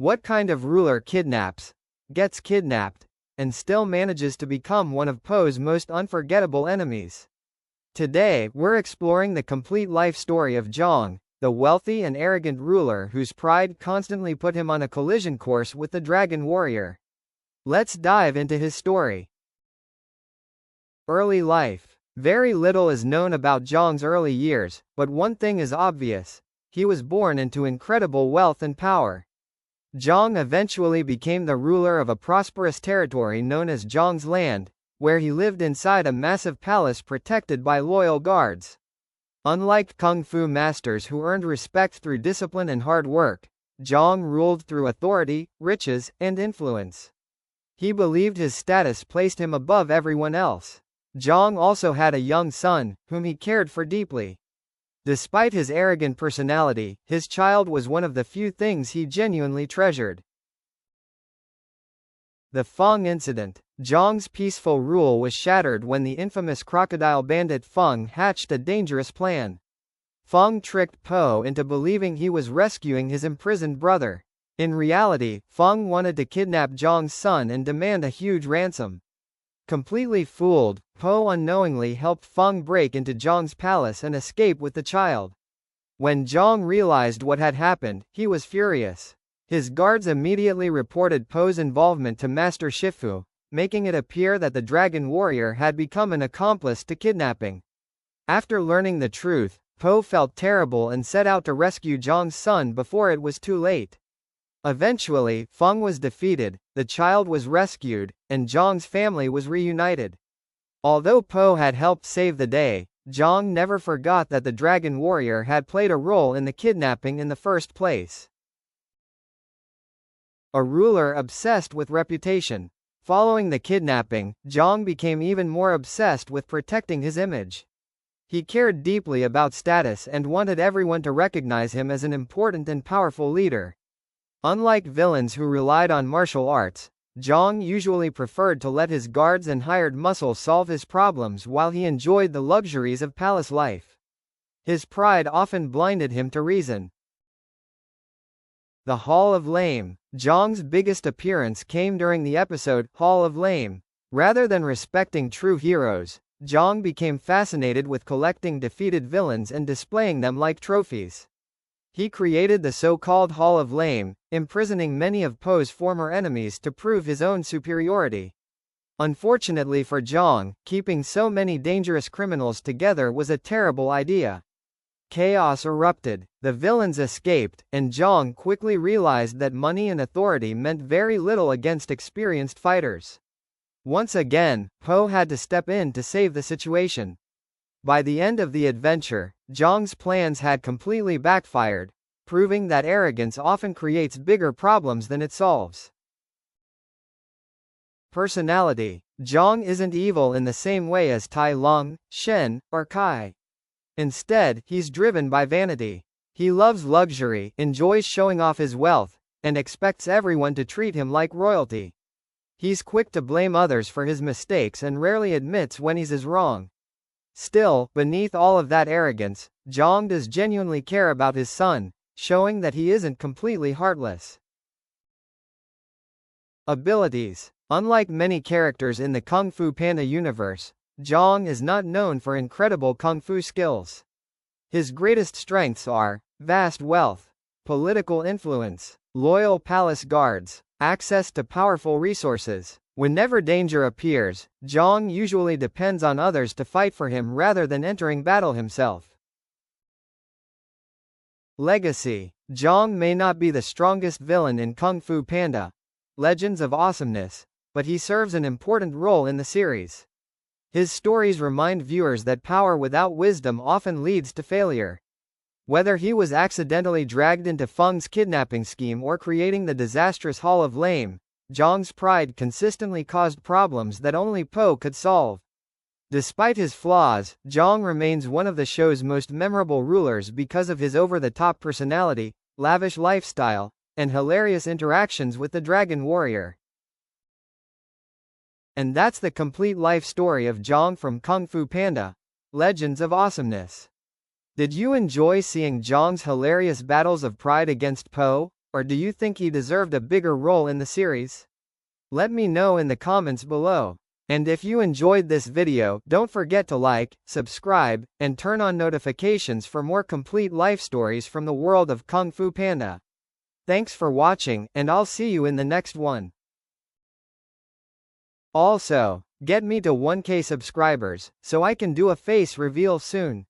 What kind of ruler kidnaps, gets kidnapped, and still manages to become one of Poe's most unforgettable enemies? Today, we're exploring the complete life story of Jong, the wealthy and arrogant ruler whose pride constantly put him on a collision course with the dragon warrior. Let's dive into his story. Early life. Very little is known about Jong's early years, but one thing is obvious. He was born into incredible wealth and power. Jong eventually became the ruler of a prosperous territory known as Jong's Land, where he lived inside a massive palace protected by loyal guards. Unlike kung fu masters who earned respect through discipline and hard work, Jong ruled through authority, riches, and influence. He believed his status placed him above everyone else. Jong also had a young son, whom he cared for deeply. Despite his arrogant personality, his child was one of the few things he genuinely treasured. The Fung incident. Jong's peaceful rule was shattered when the infamous crocodile bandit Fung hatched a dangerous plan. Fung tricked Po into believing he was rescuing his imprisoned brother. In reality, Fung wanted to kidnap Jong's son and demand a huge ransom. Completely fooled, Po unknowingly helped Fung break into Jong's palace and escape with the child. When Jong realized what had happened, he was furious. His guards immediately reported Po's involvement to Master Shifu, making it appear that the dragon warrior had become an accomplice to kidnapping. After learning the truth, Po felt terrible and set out to rescue Jong's son before it was too late. Eventually, Fung was defeated, the child was rescued, and Jong's family was reunited. Although Po had helped save the day, Jong never forgot that the dragon warrior had played a role in the kidnapping in the first place. A ruler obsessed with reputation. Following the kidnapping, Jong became even more obsessed with protecting his image. He cared deeply about status and wanted everyone to recognize him as an important and powerful leader. Unlike villains who relied on martial arts, Jong usually preferred to let his guards and hired muscle solve his problems while he enjoyed the luxuries of palace life. His pride often blinded him to reason. The Hall of Lame. Jong's biggest appearance came during the episode Hall of Lame. Rather than respecting true heroes, Jong became fascinated with collecting defeated villains and displaying them like trophies. He created the so-called Hall of Lame, imprisoning many of Po's former enemies to prove his own superiority. Unfortunately for Jong, keeping so many dangerous criminals together was a terrible idea. Chaos erupted, the villains escaped, and Jong quickly realized that money and authority meant very little against experienced fighters. Once again, Po had to step in to save the situation. By the end of the adventure, Jong's plans had completely backfired, proving that arrogance often creates bigger problems than it solves. Personality. Jong isn't evil in the same way as Tai Lung, Shen, or Kai. Instead, he's driven by vanity. He loves luxury, enjoys showing off his wealth, and expects everyone to treat him like royalty. He's quick to blame others for his mistakes and rarely admits when he's wrong. Still, beneath all of that arrogance, Jong does genuinely care about his son, showing that he isn't completely heartless. Abilities. Unlike many characters in the Kung Fu Panda universe, Jong is not known for incredible kung fu skills. His greatest strengths are vast wealth, political influence, loyal palace guards, access to powerful resources. Whenever danger appears, Jong usually depends on others to fight for him rather than entering battle himself. Legacy. Jong may not be the strongest villain in Kung Fu Panda, Legends of Awesomeness, but he serves an important role in the series. His stories remind viewers that power without wisdom often leads to failure. Whether he was accidentally dragged into Fung's kidnapping scheme or creating the disastrous Hall of Lame, Jong's pride consistently caused problems that only Po could solve. Despite his flaws, Jong remains one of the show's most memorable rulers because of his over-the-top personality, lavish lifestyle, and hilarious interactions with the Dragon Warrior. And that's the complete life story of Jong from Kung Fu Panda, Legends of Awesomeness. Did you enjoy seeing Jong's hilarious battles of pride against Po? or do you think he deserved a bigger role in the series? Let me know in the comments below. And if you enjoyed this video, don't forget to like, subscribe, and turn on notifications for more complete life stories from the world of Kung Fu Panda. Thanks for watching, and I'll see you in the next one. Also, get me to 1K subscribers, so I can do a face reveal soon.